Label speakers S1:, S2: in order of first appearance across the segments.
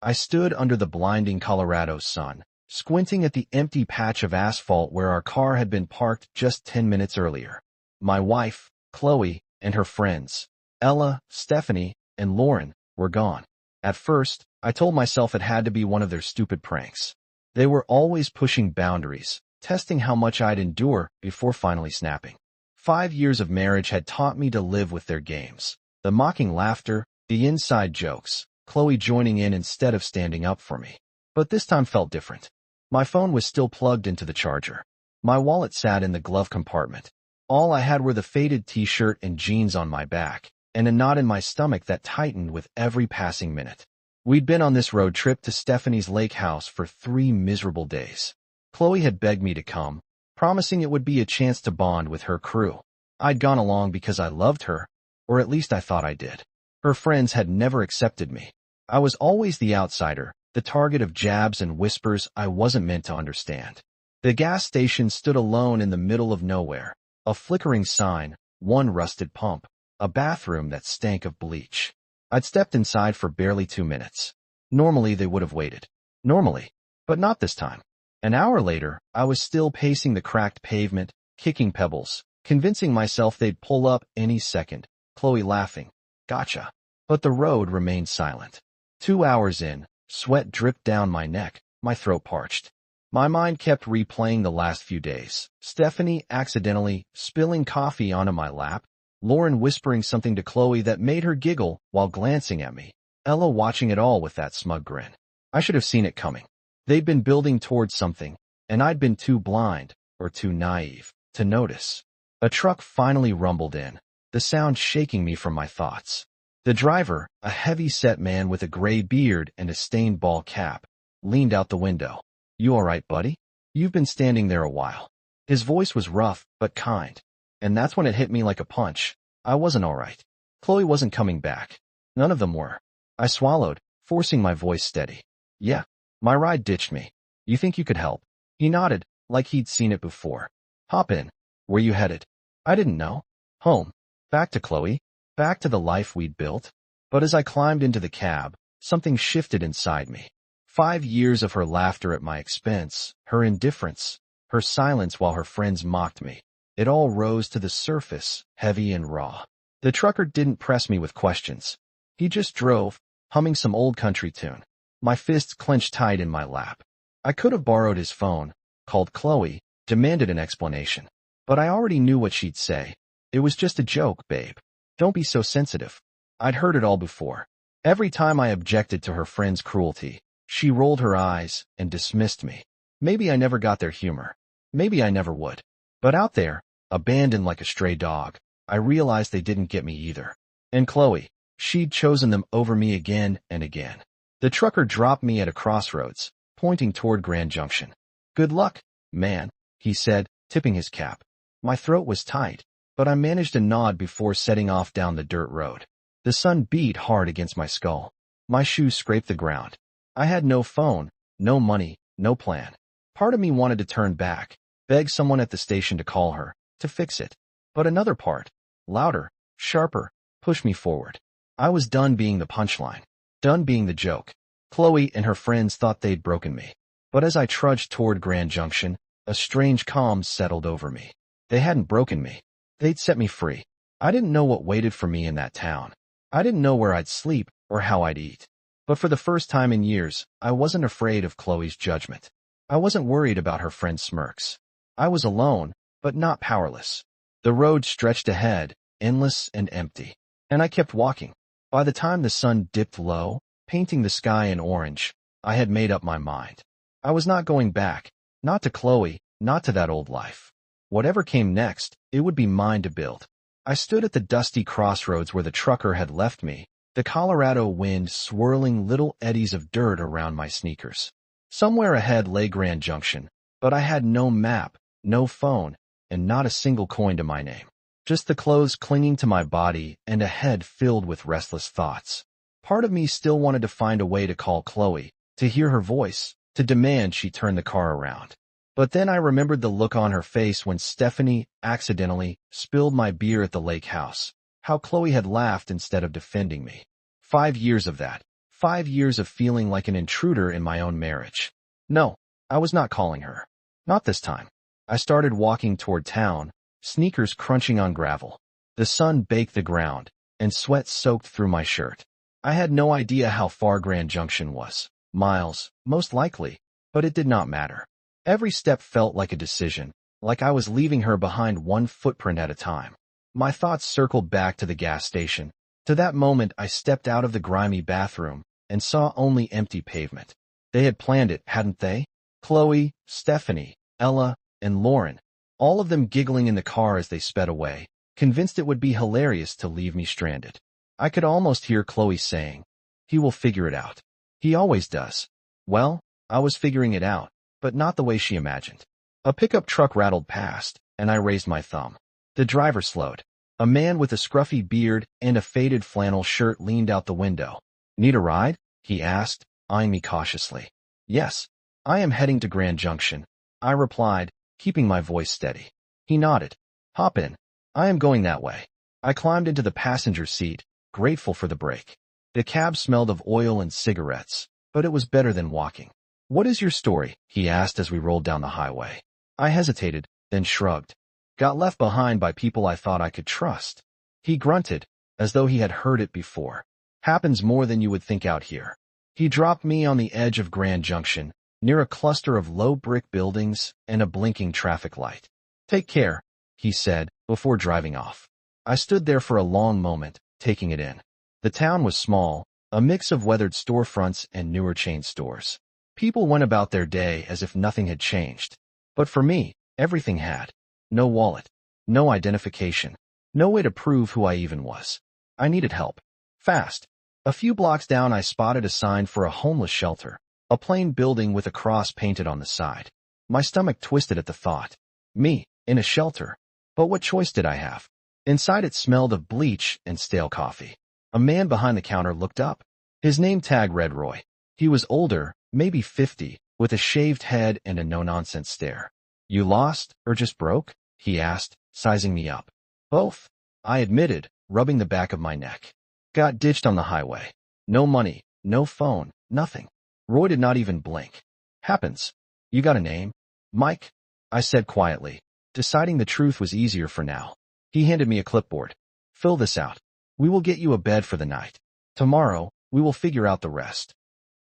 S1: I stood under the blinding Colorado sun, squinting at the empty patch of asphalt where our car had been parked just 10 minutes earlier. My wife, Chloe, and her friends, Ella, Stephanie, and Lauren, were gone. At first, I told myself it had to be one of their stupid pranks. They were always pushing boundaries, testing how much I'd endure before finally snapping. 5 years of marriage had taught me to live with their games. The mocking laughter, the inside jokes, Chloe joining in instead of standing up for me. But this time felt different. My phone was still plugged into the charger. My wallet sat in the glove compartment. All I had were the faded t-shirt and jeans on my back, and a knot in my stomach that tightened with every passing minute. We'd been on this road trip to Stephanie's lake house for 3 miserable days. Chloe had begged me to come, promising it would be a chance to bond with her crew. I'd gone along because I loved her, or at least I thought I did. Her friends had never accepted me. I was always the outsider, the target of jabs and whispers I wasn't meant to understand. The gas station stood alone in the middle of nowhere. A flickering sign, one rusted pump, a bathroom that stank of bleach. I'd stepped inside for barely 2 minutes. Normally they would have waited. Normally. But not this time. An hour later, I was still pacing the cracked pavement, kicking pebbles, convincing myself they'd pull up any second, Chloe laughing. Gotcha. But the road remained silent. 2 hours in, sweat dripped down my neck, my throat parched. My mind kept replaying the last few days. Stephanie accidentally spilling coffee onto my lap, Lauren whispering something to Chloe that made her giggle while glancing at me, Ella watching it all with that smug grin. I should have seen it coming. They'd been building towards something, and I'd been too blind, or too naive, to notice. A truck finally rumbled in, the sound shaking me from my thoughts. The driver, a heavy-set man with a gray beard and a stained ball cap, leaned out the window. "You all right, buddy? You've been standing there a while." His voice was rough, but kind. And that's when it hit me like a punch. I wasn't all right. Chloe wasn't coming back. None of them were. I swallowed, forcing my voice steady. "Yeah, my ride ditched me. You think you could help?" He nodded, like he'd seen it before. "Hop in. Where you headed?" I didn't know. Home. Back to Chloe. Back to the life we'd built. But as I climbed into the cab, something shifted inside me. 5 years of her laughter at my expense, her indifference, her silence while her friends mocked me. It all rose to the surface, heavy and raw. The trucker didn't press me with questions. He just drove, humming some old country tune. My fists clenched tight in my lap. I could have borrowed his phone, called Chloe, demanded an explanation. But I already knew what she'd say. "It was just a joke, babe. Don't be so sensitive." I'd heard it all before. Every time I objected to her friend's cruelty, she rolled her eyes and dismissed me. Maybe I never got their humor. Maybe I never would. But out there, abandoned like a stray dog, I realized they didn't get me either. And Chloe, she'd chosen them over me again and again. The trucker dropped me at a crossroads, pointing toward Grand Junction. "Good luck, man," he said, tipping his cap. My throat was tight, but I managed a nod before setting off down the dirt road. The sun beat hard against my skull. My shoes scraped the ground. I had no phone, no money, no plan. Part of me wanted to turn back, beg someone at the station to call her, to fix it. But another part, louder, sharper, pushed me forward. I was done being the punchline, done being the joke. Chloe and her friends thought they'd broken me. But as I trudged toward Grand Junction, a strange calm settled over me. They hadn't broken me. They'd set me free. I didn't know what waited for me in that town. I didn't know where I'd sleep or how I'd eat. But for the first time in years, I wasn't afraid of Chloe's judgment. I wasn't worried about her friend's smirks. I was alone, but not powerless. The road stretched ahead, endless and empty. And I kept walking. By the time the sun dipped low, painting the sky in orange, I had made up my mind. I was not going back, not to Chloe, not to that old life. Whatever came next, it would be mine to build. I stood at the dusty crossroads where the trucker had left me, the Colorado wind swirling little eddies of dirt around my sneakers. Somewhere ahead lay Grand Junction, but I had no map, no phone, and not a single coin to my name. Just the clothes clinging to my body and a head filled with restless thoughts. Part of me still wanted to find a way to call Chloe, to hear her voice, to demand she turn the car around. But then I remembered the look on her face when Stephanie accidentally spilled my beer at the lake house, how Chloe had laughed instead of defending me. 5 years of that. 5 years of feeling like an intruder in my own marriage. No, I was not calling her. Not this time. I started walking toward town, sneakers crunching on gravel. The sun baked the ground, and sweat soaked through my shirt. I had no idea how far Grand Junction was. Miles, most likely, but it did not matter. Every step felt like a decision, like I was leaving her behind one footprint at a time. My thoughts circled back to the gas station. To that moment I stepped out of the grimy bathroom and saw only empty pavement. They had planned it, hadn't they? Chloe, Stephanie, Ella, and Lauren, all of them giggling in the car as they sped away, convinced it would be hilarious to leave me stranded. I could almost hear Chloe saying, "He will figure it out. He always does." Well, I was figuring it out, but not the way she imagined. A pickup truck rattled past, and I raised my thumb. The driver slowed. A man with a scruffy beard and a faded flannel shirt leaned out the window. "Need a ride?" he asked, eyeing me cautiously. "Yes, I am heading to Grand Junction," I replied, keeping my voice steady. He nodded. "Hop in. I am going that way." I climbed into the passenger seat, grateful for the break. The cab smelled of oil and cigarettes, but it was better than walking. "What is your story?" he asked as we rolled down the highway. I hesitated, then shrugged. "Got left behind by people I thought I could trust." He grunted, as though he had heard it before. "Happens more than you would think out here." He dropped me on the edge of Grand Junction, near a cluster of low brick buildings and a blinking traffic light. "Take care," he said, before driving off. I stood there for a long moment, taking it in. The town was small, a mix of weathered storefronts and newer chain stores. People went about their day as if nothing had changed. But for me, everything had. No wallet, no identification, no way to prove who I even was. I needed help. Fast. A few blocks down I spotted a sign for a homeless shelter, a plain building with a cross painted on the side. My stomach twisted at the thought. Me, in a shelter. But what choice did I have? Inside it smelled of bleach and stale coffee. A man behind the counter looked up. His name tag read Roy. He was older, maybe 50, with a shaved head and a no-nonsense stare. "You lost, or just broke?" he asked, sizing me up. "Both," I admitted, rubbing the back of my neck. "Got ditched on the highway. No money, no phone, nothing." Roy did not even blink. "Happens. You got a name?" "Mike," I said quietly. Deciding the truth was easier for now. He handed me a clipboard. "Fill this out. We will get you a bed for the night. Tomorrow, we will figure out the rest."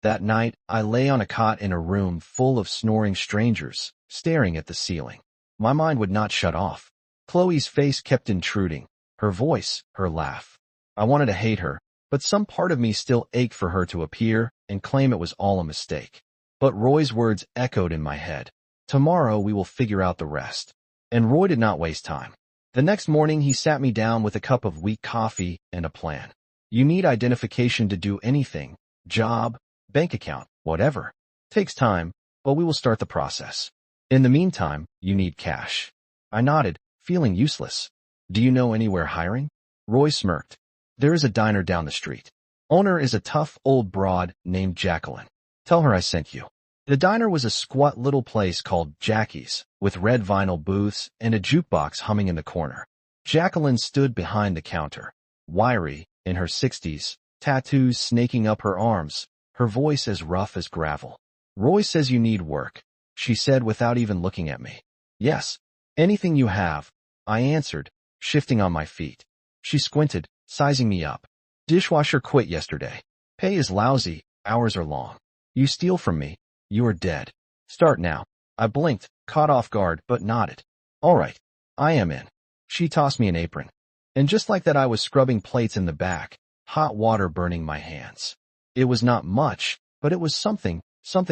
S1: That night, I lay on a cot in a room full of snoring strangers, staring at the ceiling. My mind would not shut off. Chloe's face kept intruding, her voice, her laugh. I wanted to hate her, but some part of me still ached for her to appear and claim it was all a mistake. But Roy's words echoed in my head. "Tomorrow we will figure out the rest." And Roy did not waste time. The next morning he sat me down with a cup of weak coffee and a plan. "You need identification to do anything. Job, bank account, whatever. Takes time, but we will start the process. In the meantime, you need cash." I nodded, feeling useless. "Do you know anywhere hiring?" Roy smirked. "There is a diner down the street. Owner is a tough old broad named Jacqueline. Tell her I sent you." The diner was a squat little place called Jackie's, with red vinyl booths and a jukebox humming in the corner. Jacqueline stood behind the counter, wiry, in her 60s, tattoos snaking up her arms, her voice as rough as gravel. "Roy says you need work," she said without even looking at me. "Yes, anything you have," I answered, shifting on my feet. She squinted, sizing me up. "Dishwasher quit yesterday. Pay is lousy, hours are long. You steal from me, you are dead. Start now." I blinked, caught off guard, but nodded. "All right, I am in." She tossed me an apron. And just like that I was scrubbing plates in the back, hot water burning my hands. It was not much, but it was something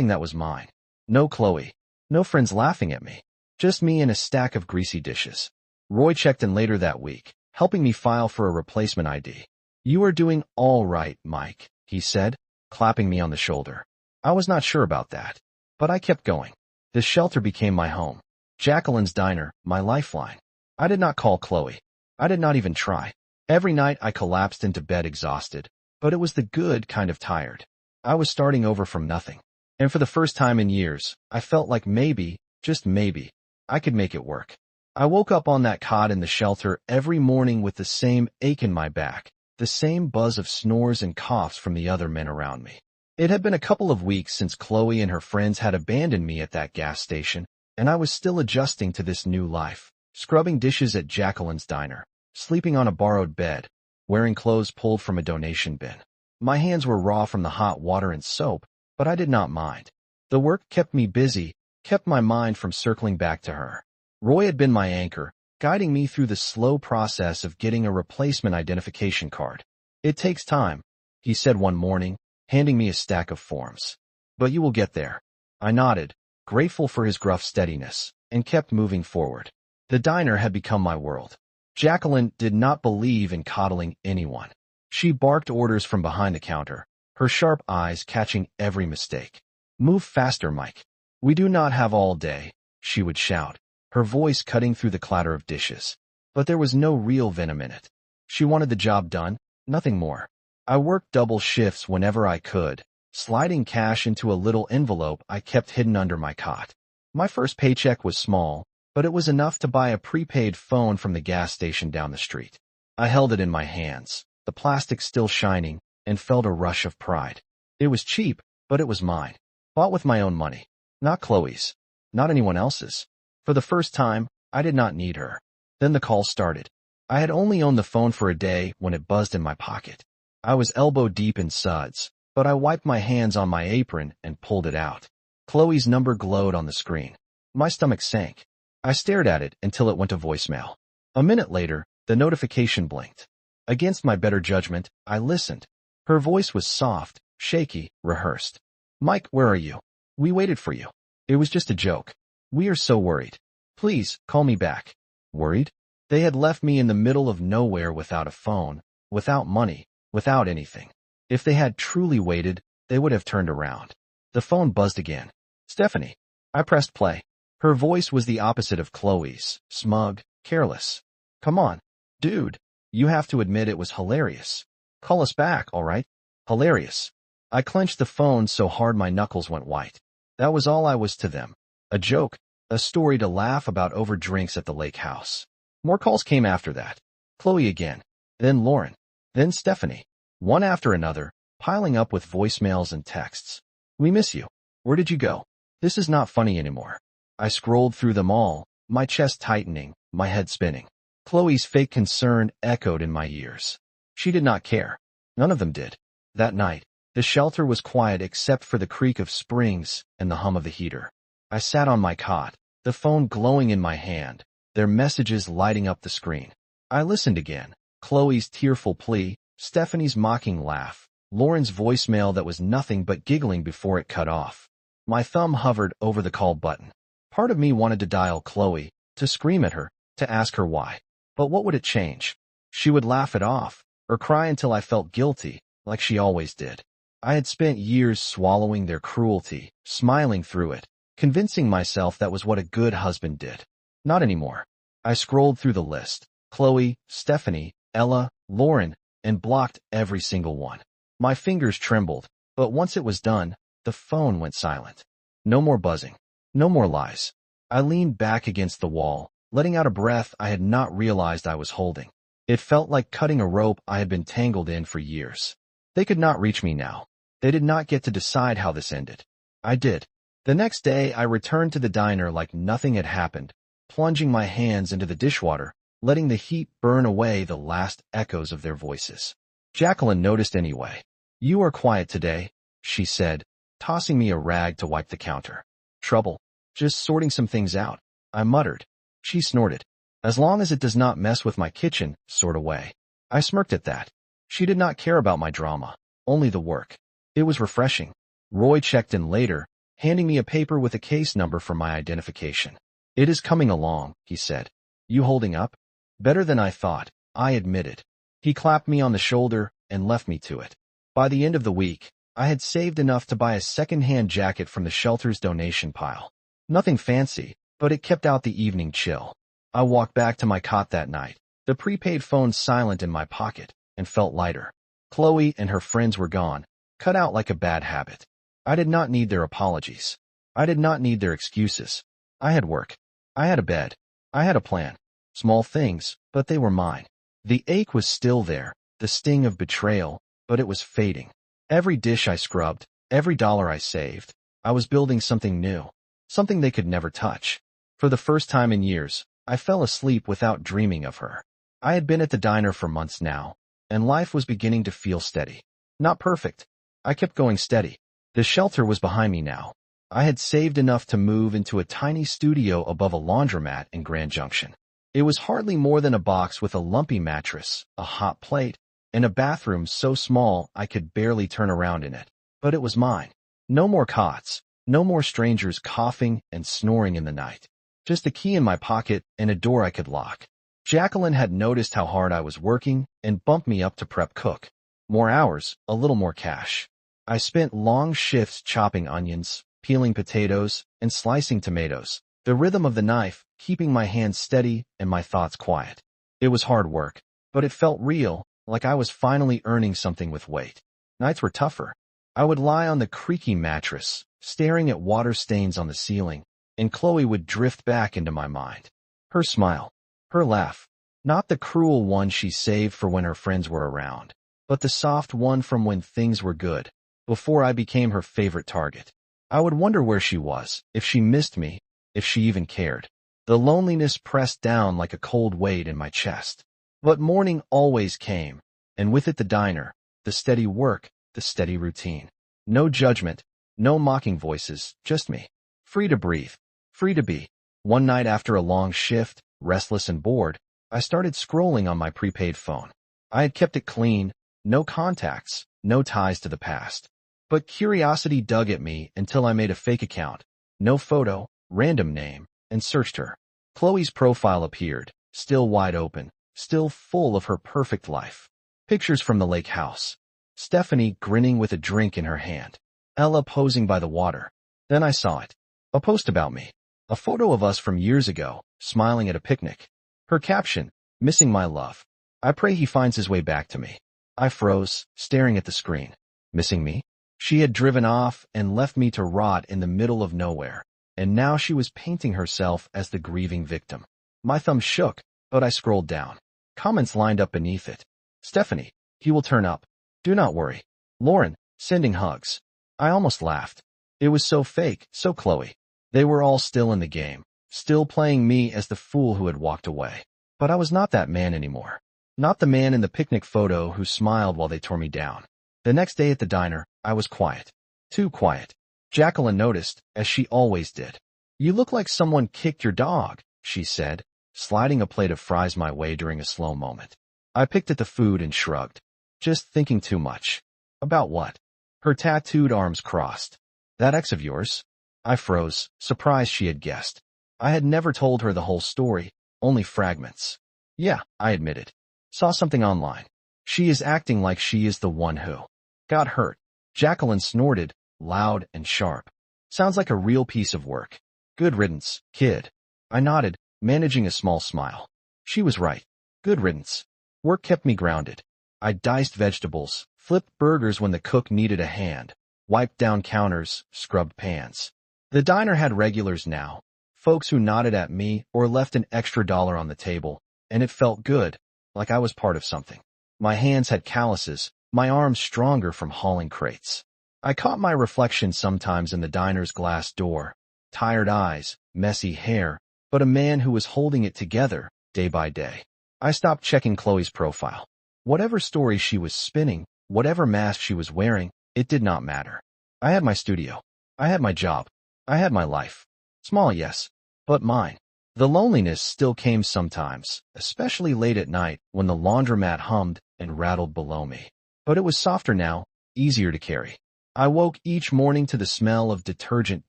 S1: that was mine. No Chloe. No friends laughing at me. Just me and a stack of greasy dishes. Roy checked in later that week, helping me file for a replacement ID. "You are doing all right, Mike," he said, clapping me on the shoulder. I was not sure about that, but I kept going. The shelter became my home. Jacqueline's diner, my lifeline. I did not call Chloe. I did not even try. Every night I collapsed into bed exhausted, but it was the good kind of tired. I was starting over from nothing. And for the first time in years, I felt like maybe, just maybe, I could make it work. I woke up on that cot in the shelter every morning with the same ache in my back, the same buzz of snores and coughs from the other men around me. It had been a couple of weeks since Chloe and her friends had abandoned me at that gas station, and I was still adjusting to this new life, scrubbing dishes at Jacqueline's diner, sleeping on a borrowed bed, wearing clothes pulled from a donation bin. My hands were raw from the hot water and soap, but I did not mind. The work kept me busy, kept my mind from circling back to her. Roy had been my anchor, guiding me through the slow process of getting a replacement identification card. "It takes time," he said one morning, handing me a stack of forms. "But you will get there." I nodded, grateful for his gruff steadiness, and kept moving forward. The diner had become my world. Jacqueline did not believe in coddling anyone. She barked orders from behind the counter, her sharp eyes catching every mistake. "Move faster, Mike. We do not have all day," she would shout, her voice cutting through the clatter of dishes. But there was no real venom in it. She wanted the job done, nothing more. I worked double shifts whenever I could, sliding cash into a little envelope I kept hidden under my cot. My first paycheck was small, but it was enough to buy a prepaid phone from the gas station down the street. I held it in my hands, the plastic still shining, and felt a rush of pride. It was cheap, but it was mine. Bought with my own money. Not Chloe's. Not anyone else's. For the first time, I did not need her. Then the call started. I had only owned the phone for a day when it buzzed in my pocket. I was elbow deep in suds, but I wiped my hands on my apron and pulled it out. Chloe's number glowed on the screen. My stomach sank. I stared at it until it went to voicemail. A minute later, the notification blinked. Against my better judgment, I listened. Her voice was soft, shaky, rehearsed. "Mike, where are you? We waited for you. It was just a joke. We are so worried. Please, call me back." Worried? They had left me in the middle of nowhere without a phone, without money, without anything. If they had truly waited, they would have turned around. The phone buzzed again. "Stephanie." I pressed play. Her voice was the opposite of Chloe's, smug, careless. "Come on, dude. You have to admit it was hilarious. Call us back, all right?" Hilarious. I clenched the phone so hard my knuckles went white. That was all I was to them. A joke, a story to laugh about over drinks at the lake house. More calls came after that. Chloe again, then Lauren, then Stephanie. One after another, piling up with voicemails and texts. "We miss you. Where did you go? This is not funny anymore." I scrolled through them all, my chest tightening, my head spinning. Chloe's fake concern echoed in my ears. She did not care. None of them did. That night, the shelter was quiet except for the creak of springs and the hum of the heater. I sat on my cot, the phone glowing in my hand, their messages lighting up the screen. I listened again. Chloe's tearful plea, Stephanie's mocking laugh, Lauren's voicemail that was nothing but giggling before it cut off. My thumb hovered over the call button. Part of me wanted to dial Chloe, to scream at her, to ask her why. But what would it change? She would laugh it off, or cry until I felt guilty, like she always did. I had spent years swallowing their cruelty, smiling through it, convincing myself that was what a good husband did. Not anymore. I scrolled through the list. Chloe, Stephanie, Ella, Lauren, and blocked every single one. My fingers trembled, but once it was done, the phone went silent. No more buzzing. No more lies. I leaned back against the wall, letting out a breath I had not realized I was holding. It felt like cutting a rope I had been tangled in for years. They could not reach me now. They did not get to decide how this ended. I did. The next day, I returned to the diner like nothing had happened, plunging my hands into the dishwater, letting the heat burn away the last echoes of their voices. Jacqueline noticed anyway. "You are quiet today," she said, tossing me a rag to wipe the counter. "Trouble. Just sorting some things out," I muttered. She snorted. "As long as it does not mess with my kitchen, sort of way." I smirked at that. She did not care about my drama, only the work. It was refreshing. Roy checked in later, handing me a paper with a case number for my identification. "It is coming along," he said. "You holding up?" "Better than I thought," I admitted. He clapped me on the shoulder and left me to it. By the end of the week, I had saved enough to buy a second-hand jacket from the shelter's donation pile. Nothing fancy, but it kept out the evening chill. I walked back to my cot that night, the prepaid phone silent in my pocket, and felt lighter. Chloe and her friends were gone, cut out like a bad habit. I did not need their apologies. I did not need their excuses. I had work. I had a bed. I had a plan. Small things, but they were mine. The ache was still there, the sting of betrayal, but it was fading. Every dish I scrubbed, every dollar I saved, I was building something new, something they could never touch. For the first time in years, I fell asleep without dreaming of her. I had been at the diner for months now, and life was beginning to feel steady. Not perfect. I kept going steady. The shelter was behind me now. I had saved enough to move into a tiny studio above a laundromat in Grand Junction. It was hardly more than a box with a lumpy mattress, a hot plate, and a bathroom so small I could barely turn around in it. But it was mine. No more cots, no more strangers coughing and snoring in the night. Just a key in my pocket and a door I could lock. Jacqueline had noticed how hard I was working and bumped me up to prep cook. More hours, a little more cash. I spent long shifts chopping onions, peeling potatoes, and slicing tomatoes, the rhythm of the knife keeping my hands steady and my thoughts quiet. It was hard work, but it felt real, like I was finally earning something with weight. Nights were tougher. I would lie on the creaky mattress, staring at water stains on the ceiling, and Chloe would drift back into my mind. Her smile, her laugh, not the cruel one she saved for when her friends were around, but the soft one from when things were good, before I became her favorite target. I would wonder where she was, if she missed me, if she even cared. The loneliness pressed down like a cold weight in my chest. But morning always came, and with it the diner, the steady work, the steady routine. No judgment, no mocking voices, just me. Free to breathe, free to be. One night after a long shift, restless and bored, I started scrolling on my prepaid phone. I had kept it clean, no contacts, no ties to the past. But curiosity dug at me until I made a fake account. No photo, random name, and searched her. Chloe's profile appeared, still wide open, still full of her perfect life. Pictures from the lake house. Stephanie grinning with a drink in her hand. Ella posing by the water. Then I saw it. A post about me. A photo of us from years ago, smiling at a picnic. Her caption, missing my love. I pray he finds his way back to me. I froze, staring at the screen. Missing me? She had driven off and left me to rot in the middle of nowhere, and now she was painting herself as the grieving victim. My thumb shook, but I scrolled down. Comments lined up beneath it. Stephanie, he will turn up. Do not worry. Lauren, sending hugs. I almost laughed. It was so fake, so Chloe. They were all still in the game, still playing me as the fool who had walked away. But I was not that man anymore. Not the man in the picnic photo who smiled while they tore me down. The next day at the diner, I was quiet. Too quiet. Jacqueline noticed, as she always did. You look like someone kicked your dog, she said, sliding a plate of fries my way during a slow moment. I picked at the food and shrugged. Just thinking too much. About what? Her tattooed arms crossed. That ex of yours? I froze, surprised she had guessed. I had never told her the whole story, only fragments. Yeah, I admitted. Saw something online. She is acting like she is the one who got hurt. Jacqueline snorted, loud and sharp. Sounds like a real piece of work. Good riddance, kid. I nodded, managing a small smile. She was right. Good riddance. Work kept me grounded. I diced vegetables, flipped burgers when the cook needed a hand, wiped down counters, scrubbed pans. The diner had regulars now, folks who nodded at me or left an extra dollar on the table, and it felt good, like I was part of something. My hands had calluses, my arms stronger from hauling crates. I caught my reflection sometimes in the diner's glass door. Tired eyes, messy hair, but a man who was holding it together, day by day. I stopped checking Chloe's profile. Whatever story she was spinning, whatever mask she was wearing, it did not matter. I had my studio. I had my job. I had my life. Small, yes, but mine. The loneliness still came sometimes, especially late at night when the laundromat hummed and rattled below me. But it was softer now, easier to carry. I woke each morning to the smell of detergent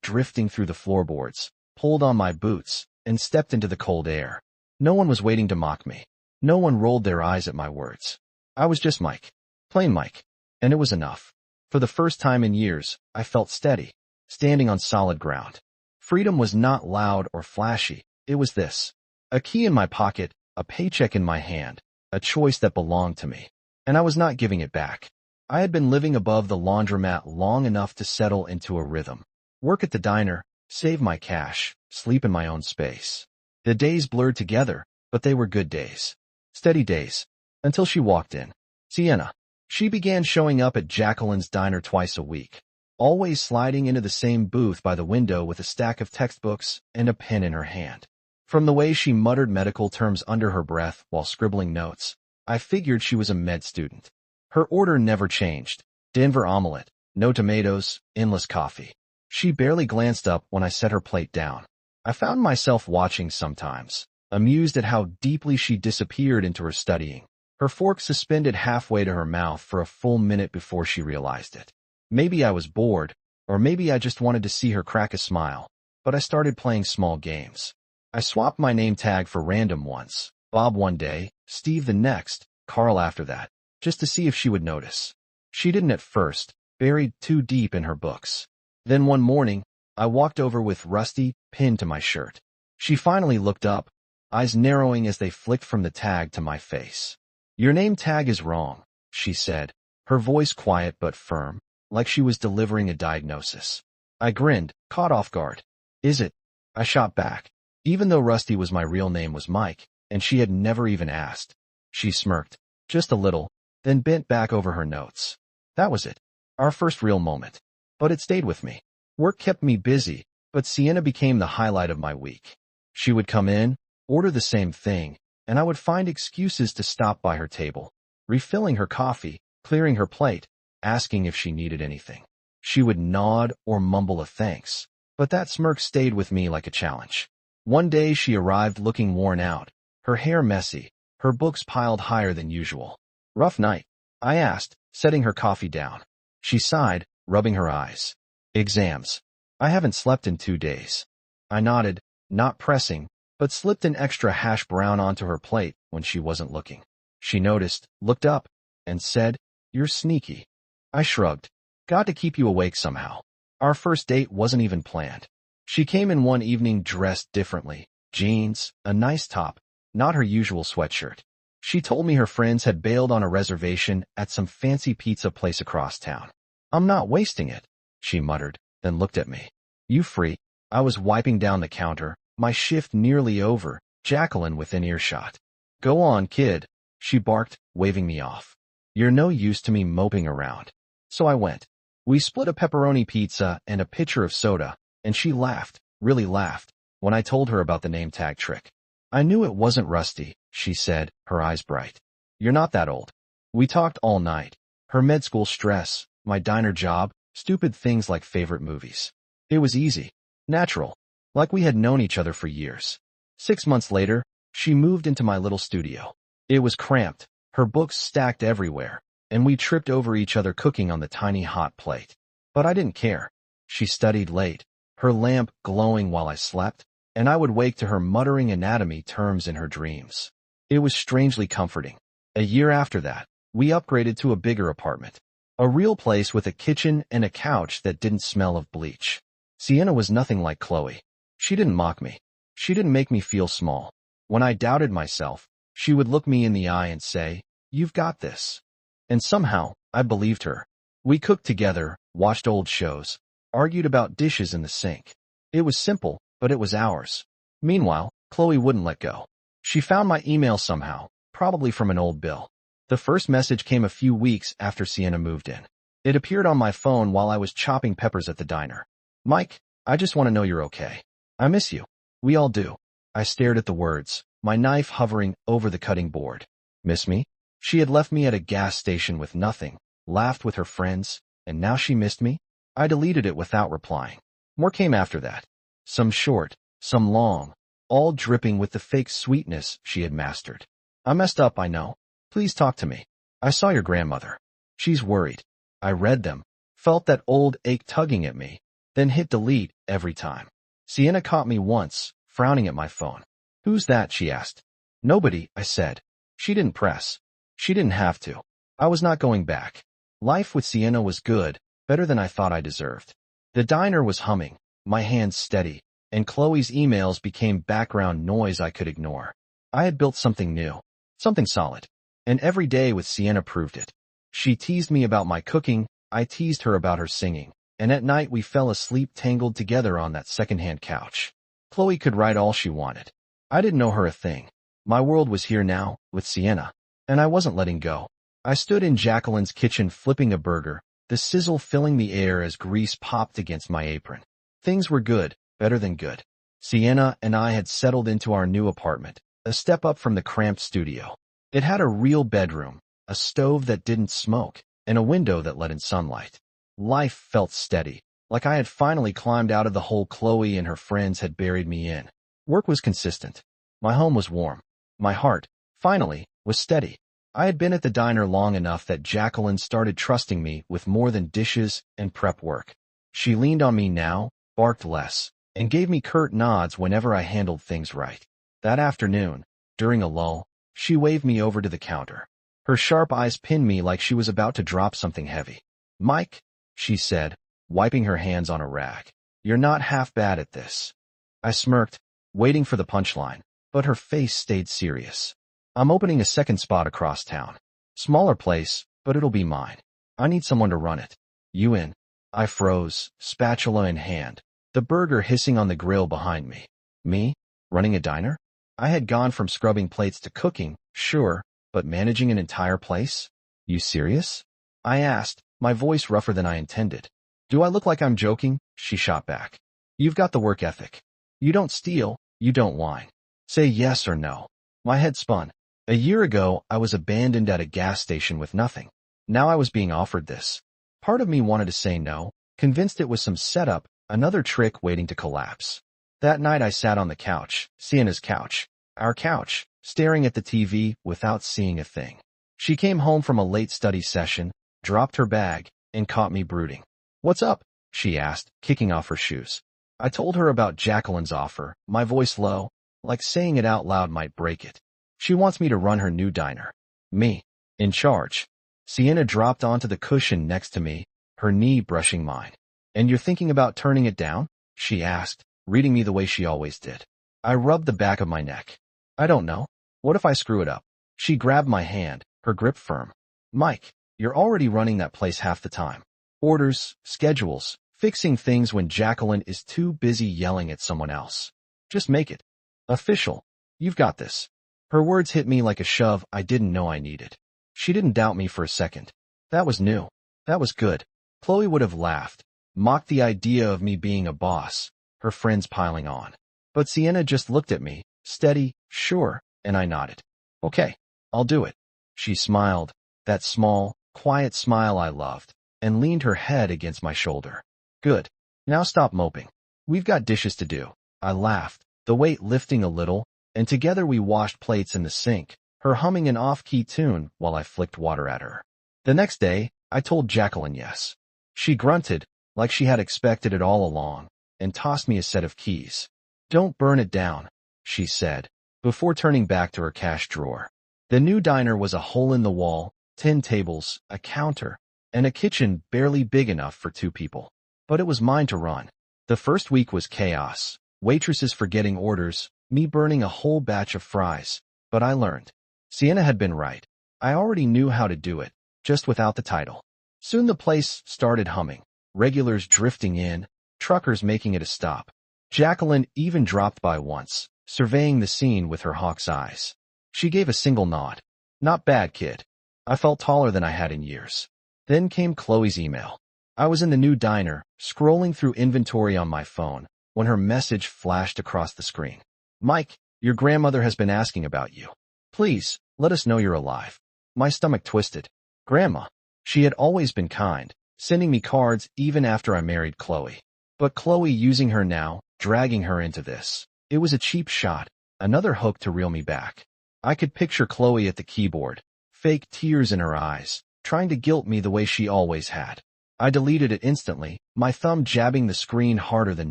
S1: drifting through the floorboards, pulled on my boots, and stepped into the cold air. No one was waiting to mock me. No one rolled their eyes at my words. I was just Mike. Plain Mike. And it was enough. For the first time in years, I felt steady, standing on solid ground. Freedom was not loud or flashy. It was this. A key in my pocket, a paycheck in my hand, a choice that belonged to me. And I was not giving it back. I had been living above the laundromat long enough to settle into a rhythm. Work at the diner, save my cash, sleep in my own space. The days blurred together, but they were good days. Steady days. Until she walked in. Sienna. She began showing up at Jacqueline's diner twice a week, always sliding into the same booth by the window with a stack of textbooks and a pen in her hand. From the way she muttered medical terms under her breath while scribbling notes, I figured she was a med student. Her order never changed. Denver omelet, no tomatoes, endless coffee. She barely glanced up when I set her plate down. I found myself watching sometimes, amused at how deeply she disappeared into her studying, her fork suspended halfway to her mouth for a full minute before she realized it. Maybe I was bored, or maybe I just wanted to see her crack a smile, but I started playing small games. I swapped my name tag for random ones, Bob one day, Steve the next, Carl after that, just to see if she would notice. She didn't at first, buried too deep in her books. Then one morning, I walked over with Rusty pinned to my shirt. She finally looked up, eyes narrowing as they flicked from the tag to my face. "Your name tag is wrong," she said, her voice quiet but firm, like she was delivering a diagnosis. I grinned, caught off guard. "Is it?" I shot back. Even though Rusty was my real name was Mike, and she had never even asked. She smirked, just a little, then bent back over her notes. That was it. Our first real moment. But it stayed with me. Work kept me busy, but Sienna became the highlight of my week. She would come in, order the same thing, and I would find excuses to stop by her table, refilling her coffee, clearing her plate, asking if she needed anything. She would nod or mumble a thanks, but that smirk stayed with me like a challenge. One day she arrived looking worn out, her hair messy, her books piled higher than usual. "Rough night?" I asked, setting her coffee down. She sighed, rubbing her eyes. "Exams. I haven't slept in 2 days." I nodded, not pressing, but slipped an extra hash brown onto her plate when she wasn't looking. She noticed, looked up, and said, "You're sneaky." I shrugged. "Got to keep you awake somehow." Our first date wasn't even planned. She came in one evening dressed differently, jeans, a nice top, not her usual sweatshirt. She told me her friends had bailed on a reservation at some fancy pizza place across town. "I'm not wasting it," she muttered, then looked at me. "You free?" I was wiping down the counter, my shift nearly over, Jacqueline within earshot. "Go on, kid," she barked, waving me off. "You're no use to me moping around." So I went. We split a pepperoni pizza and a pitcher of soda, and she laughed, really laughed, when I told her about the name tag trick. "I knew it wasn't Rusty," she said, her eyes bright. "You're not that old." We talked all night. Her med school stress, my diner job, stupid things like favorite movies. It was easy, natural, like we had known each other for years. 6 months later, she moved into my little studio. It was cramped, her books stacked everywhere, and we tripped over each other cooking on the tiny hot plate. But I didn't care. She studied late, her lamp glowing while I slept, and I would wake to her muttering anatomy terms in her dreams. It was strangely comforting. A year after that, we upgraded to a bigger apartment. A real place with a kitchen and a couch that didn't smell of bleach. Sienna was nothing like Chloe. She didn't mock me. She didn't make me feel small. When I doubted myself, she would look me in the eye and say, "You've got this." And somehow, I believed her. We cooked together, watched old shows, argued about dishes in the sink. It was simple, but it was ours. Meanwhile, Chloe wouldn't let go. She found my email somehow, probably from an old bill. The first message came a few weeks after Sienna moved in. It appeared on my phone while I was chopping peppers at the diner. "Mike, I just want to know you're okay. I miss you." "We all do." I stared at the words, my knife hovering over the cutting board. Miss me? She had left me at a gas station with nothing, laughed with her friends, and now she missed me? I deleted it without replying. More came after that. Some short, some long, all dripping with the fake sweetness she had mastered. "I messed up, I know. Please talk to me. I saw your grandmother. She's worried." I read them, felt that old ache tugging at me, then hit delete every time. Sienna caught me once, frowning at my phone. "Who's that?" she asked. "Nobody," I said. She didn't press. She didn't have to. I was not going back. Life with Sienna was good, better than I thought I deserved. The diner was humming, my hands steady, and Chloe's emails became background noise I could ignore. I had built something new, something solid, and every day with Sienna proved it. She teased me about my cooking, I teased her about her singing, and at night we fell asleep tangled together on that secondhand couch. Chloe could write all she wanted. I didn't know her a thing. My world was here now, with Sienna, and I wasn't letting go. I stood in Jacqueline's kitchen flipping a burger, the sizzle filling the air as grease popped against my apron. Things were good, better than good. Sienna and I had settled into our new apartment, a step up from the cramped studio. It had a real bedroom, a stove that didn't smoke, and a window that let in sunlight. Life felt steady, like I had finally climbed out of the hole Chloe and her friends had buried me in. Work was consistent. My home was warm. My heart, finally, was steady. I had been at the diner long enough that Jacqueline started trusting me with more than dishes and prep work. She leaned on me now, barked less, and gave me curt nods whenever I handled things right. That afternoon, during a lull, she waved me over to the counter. Her sharp eyes pinned me like she was about to drop something heavy. "Mike," she said, wiping her hands on a rag. "You're not half bad at this." I smirked, waiting for the punchline, but her face stayed serious. "I'm opening a second spot across town. Smaller place, but it'll be mine. I need someone to run it. You in?" I froze, spatula in hand, the burger hissing on the grill behind me. Me? Running a diner? I had gone from scrubbing plates to cooking, sure, but managing an entire place? "You serious?" I asked, my voice rougher than I intended. "Do I look like I'm joking?" she shot back. "You've got the work ethic. You don't steal, you don't whine. Say yes or no." My head spun. A year ago, I was abandoned at a gas station with nothing. Now I was being offered this. Part of me wanted to say no, convinced it was some setup, another trick waiting to collapse. That night I sat on the couch, Sienna's couch, our couch, staring at the TV without seeing a thing. She came home from a late study session, dropped her bag, and caught me brooding. "What's up?" she asked, kicking off her shoes. I told her about Jacqueline's offer, my voice low, like saying it out loud might break it. "She wants me to run her new diner. Me. In charge." Sienna dropped onto the cushion next to me, her knee brushing mine. "And you're thinking about turning it down?" she asked, reading me the way she always did. I rubbed the back of my neck. "I don't know. What if I screw it up?" She grabbed my hand, her grip firm. "Mike, you're already running that place half the time. Orders, schedules, fixing things when Jacqueline is too busy yelling at someone else. Just make it official. You've got this." Her words hit me like a shove I didn't know I needed. She didn't doubt me for a second. That was new. That was good. Chloe would have laughed, mocked the idea of me being a boss, her friends piling on. But Sienna just looked at me, steady, sure, and I nodded. "Okay, I'll do it." She smiled, that small, quiet smile I loved, and leaned her head against my shoulder. "Good. Now stop moping. We've got dishes to do." I laughed, the weight lifting a little, and together we washed plates in the sink, her humming an off-key tune while I flicked water at her. The next day, I told Jacqueline yes. She grunted, like she had expected it all along, and tossed me a set of keys. "Don't burn it down," she said, before turning back to her cash drawer. The new diner was a hole in the wall, 10 tables, a counter, and a kitchen barely big enough for 2 people. But it was mine to run. The first week was chaos, waitresses forgetting orders, me burning a whole batch of fries, but I learned. Sienna had been right. I already knew how to do it, just without the title. Soon the place started humming, regulars drifting in, truckers making it a stop. Jacqueline even dropped by once, surveying the scene with her hawk's eyes. She gave a single nod. "Not bad, kid." I felt taller than I had in years. Then came Chloe's email. I was in the new diner, scrolling through inventory on my phone, when her message flashed across the screen. "Mike, your grandmother has been asking about you. Please, let us know you're alive." My stomach twisted. Grandma. She had always been kind, sending me cards even after I married Chloe. But Chloe using her now, dragging her into this. It was a cheap shot, another hook to reel me back. I could picture Chloe at the keyboard, fake tears in her eyes, trying to guilt me the way she always had. I deleted it instantly, my thumb jabbing the screen harder than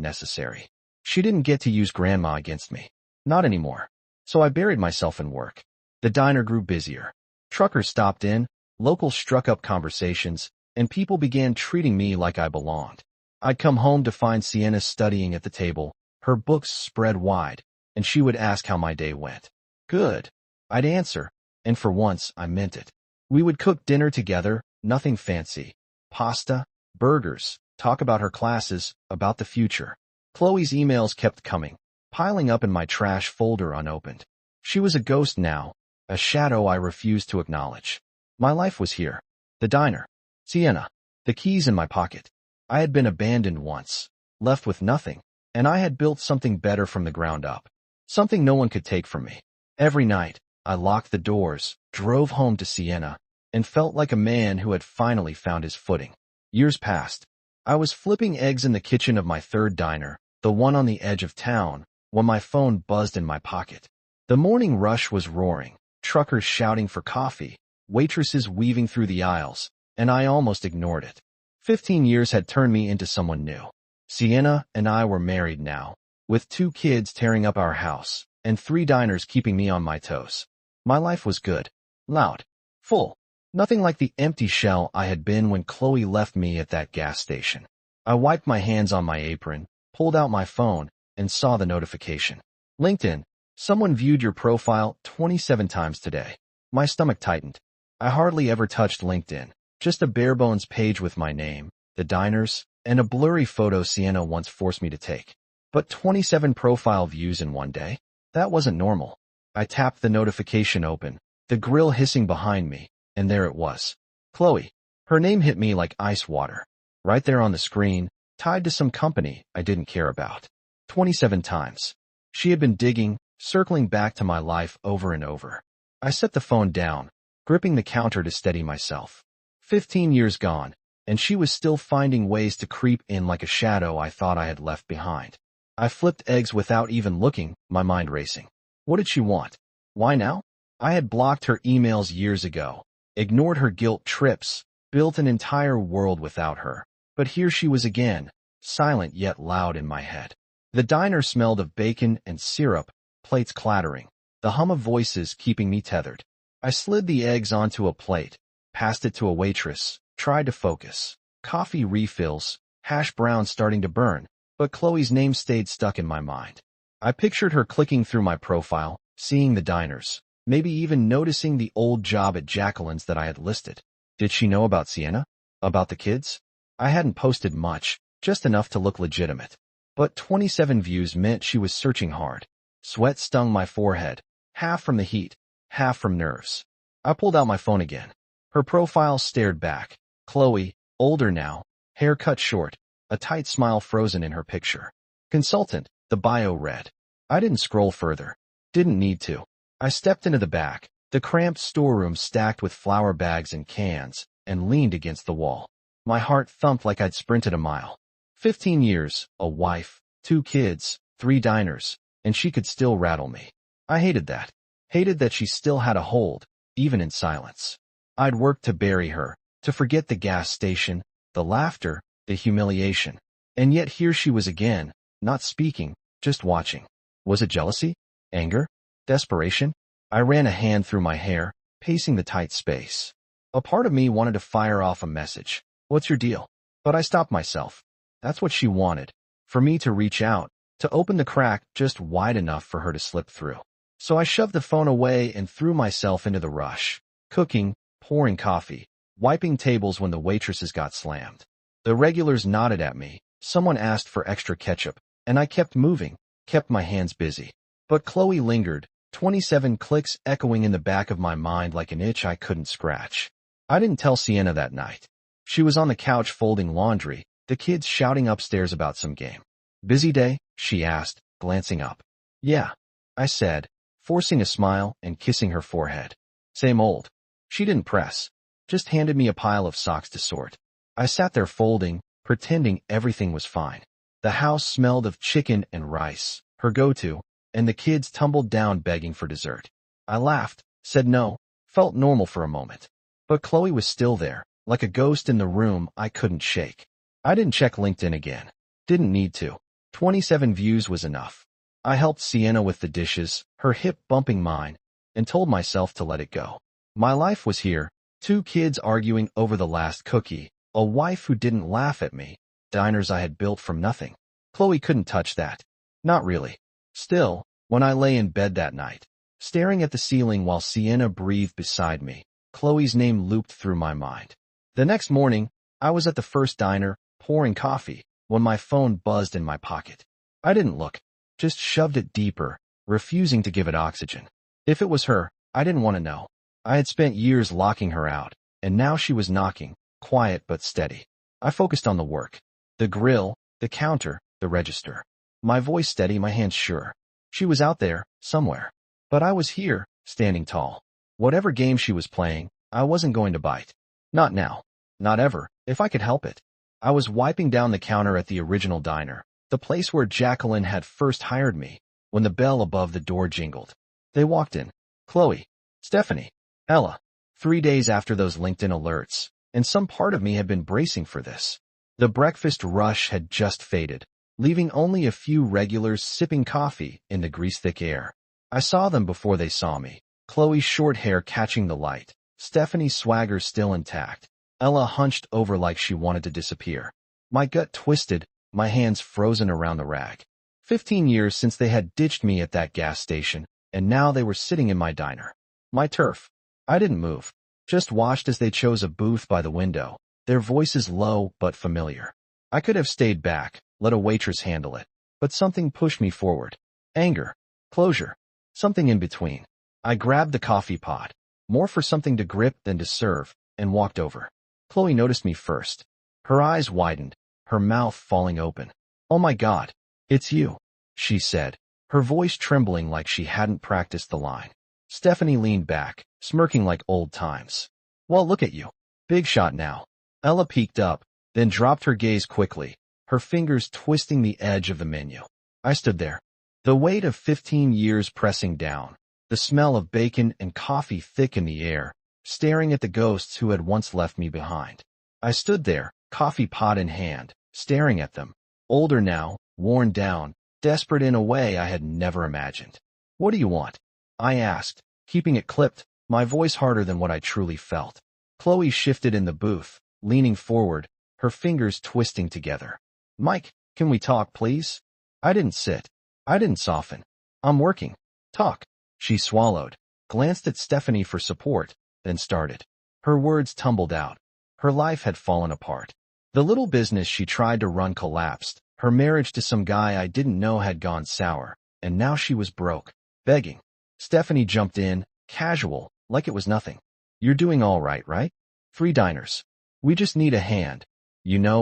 S1: necessary. She didn't get to use Grandma against me. Not anymore. So I buried myself in work. The diner grew busier. Truckers stopped in, locals struck up conversations, and people began treating me like I belonged. I'd come home to find Sienna studying at the table, her books spread wide, and she would ask how my day went. "Good." I'd answer, and for once I meant it. We would cook dinner together, nothing fancy. Pasta, burgers, talk about her classes, about the future. Chloe's emails kept coming, piling up in my trash folder unopened. She was a ghost now, a shadow I refused to acknowledge. My life was here. The diner. Sienna. The keys in my pocket. I had been abandoned once, left with nothing, and I had built something better from the ground up. Something no one could take from me. Every night, I locked the doors, drove home to Sienna, and felt like a man who had finally found his footing. Years passed. I was flipping eggs in the kitchen of my third diner, the one on the edge of town, when my phone buzzed in my pocket. The morning rush was roaring, truckers shouting for coffee, waitresses weaving through the aisles, and I almost ignored it. 15 years had turned me into someone new. Sienna and I were married now, with 2 kids tearing up our house, and 3 diners keeping me on my toes. My life was good, loud, full. Nothing like the empty shell I had been when Chloe left me at that gas station. I wiped my hands on my apron, pulled out my phone, and saw the notification. LinkedIn. Someone viewed your profile 27 times today. My stomach tightened. I hardly ever touched LinkedIn. Just a bare-bones page with my name, the diners, and a blurry photo Sienna once forced me to take. But 27 profile views in one day? That wasn't normal. I tapped the notification open, the grill hissing behind me, and there it was. Chloe. Her name hit me like ice water. Right there on the screen, tied to some company I didn't care about. 27 times. She had been digging, circling back to my life over and over. I set the phone down, gripping the counter to steady myself. 15 years gone, and she was still finding ways to creep in like a shadow I thought I had left behind. I flipped eggs without even looking, my mind racing. What did she want? Why now? I had blocked her emails years ago, ignored her guilt trips, built an entire world without her. But here she was again, silent yet loud in my head. The diner smelled of bacon and syrup, plates clattering, the hum of voices keeping me tethered. I slid the eggs onto a plate, passed it to a waitress, tried to focus. Coffee refills, hash browns starting to burn, but Chloe's name stayed stuck in my mind. I pictured her clicking through my profile, seeing the diners, maybe even noticing the old job at Jacqueline's that I had listed. Did she know about Sienna? About the kids? I hadn't posted much, just enough to look legitimate. But 27 views meant she was searching hard. Sweat stung my forehead, half from the heat, half from nerves. I pulled out my phone again. Her profile stared back. Chloe, older now, hair cut short, a tight smile frozen in her picture. Consultant, the bio read. I didn't scroll further. Didn't need to. I stepped into the back, the cramped storeroom stacked with flour bags and cans, and leaned against the wall. My heart thumped like I'd sprinted a mile. 15 years, a wife, 2 kids, 3 diners, and she could still rattle me. I hated that. Hated that she still had a hold, even in silence. I'd worked to bury her, to forget the gas station, the laughter, the humiliation. And yet here she was again, not speaking, just watching. Was it jealousy? Anger? Desperation? I ran a hand through my hair, pacing the tight space. A part of me wanted to fire off a message. What's your deal? But I stopped myself. That's what she wanted. For me to reach out, to open the crack just wide enough for her to slip through. So I shoved the phone away and threw myself into the rush. Cooking, pouring coffee, wiping tables when the waitresses got slammed. The regulars nodded at me. Someone asked for extra ketchup, and I kept moving, kept my hands busy. But Chloe lingered, 27 clicks echoing in the back of my mind like an itch I couldn't scratch. I didn't tell Sienna that night. She was on the couch folding laundry, the kids shouting upstairs about some game. Busy day? She asked, glancing up. Yeah, I said, forcing a smile and kissing her forehead. Same old. She didn't press, just handed me a pile of socks to sort. I sat there folding, pretending everything was fine. The house smelled of chicken and rice, her go-to, and the kids tumbled down begging for dessert. I laughed, said no, felt normal for a moment. But Chloe was still there, like a ghost in the room I couldn't shake. I didn't check LinkedIn again. Didn't need to. 27 views was enough. I helped Sienna with the dishes, her hip bumping mine, and told myself to let it go. My life was here, 2 kids arguing over the last cookie, a wife who didn't laugh at me, diners I had built from nothing. Chloe couldn't touch that. Not really. Still, when I lay in bed that night, staring at the ceiling while Sienna breathed beside me, Chloe's name looped through my mind. The next morning, I was at the first diner, pouring coffee, when my phone buzzed in my pocket. I didn't look, just shoved it deeper, refusing to give it oxygen. If it was her, I didn't want to know. I had spent years locking her out, and now she was knocking, quiet but steady. I focused on the work. The grill, the counter, the register. My voice steady, my hands sure. She was out there, somewhere. But I was here, standing tall. Whatever game she was playing, I wasn't going to bite. Not now. Not ever, if I could help it. I was wiping down the counter at the original diner, the place where Jacqueline had first hired me, when the bell above the door jingled. They walked in. Chloe, Stephanie, Ella. 3 days after those LinkedIn alerts, and some part of me had been bracing for this. The breakfast rush had just faded, leaving only a few regulars sipping coffee in the grease-thick air. I saw them before they saw me. Chloe's short hair catching the light, Stephanie's swagger still intact, Ella hunched over like she wanted to disappear. My gut twisted, my hands frozen around the rack. 15 years since they had ditched me at that gas station, and now they were sitting in my diner. My turf. I didn't move, just watched as they chose a booth by the window, their voices low but familiar. I could have stayed back, let a waitress handle it, but something pushed me forward. Anger. Closure. Something in between. I grabbed the coffee pot, more for something to grip than to serve, and walked over. Chloe noticed me first. Her eyes widened, her mouth falling open. "Oh my God, it's you," she said, her voice trembling like she hadn't practiced the line. Stephanie leaned back, smirking like old times. "Well, look at you. Big shot now." Ella peeked up, then dropped her gaze quickly, her fingers twisting the edge of the menu. I stood there, the weight of 15 years pressing down, the smell of bacon and coffee thick in the air, staring at the ghosts who had once left me behind. I stood there, coffee pot in hand, staring at them, older now, worn down, desperate in a way I had never imagined. "What do you want?" I asked, keeping it clipped, my voice harder than what I truly felt. Chloe shifted in the booth, leaning forward, her fingers twisting together. "Mike, can we talk, please?" I didn't sit. I didn't soften. "I'm working." "Talk." She swallowed, glanced at Stephanie for support, then started. Her words tumbled out. Her life had fallen apart. The little business she tried to run collapsed. Her marriage to some guy I didn't know had gone sour, and now she was broke, begging. Stephanie jumped in, casual, like it was nothing. "You're doing all right, right? 3 diners. We just need a hand,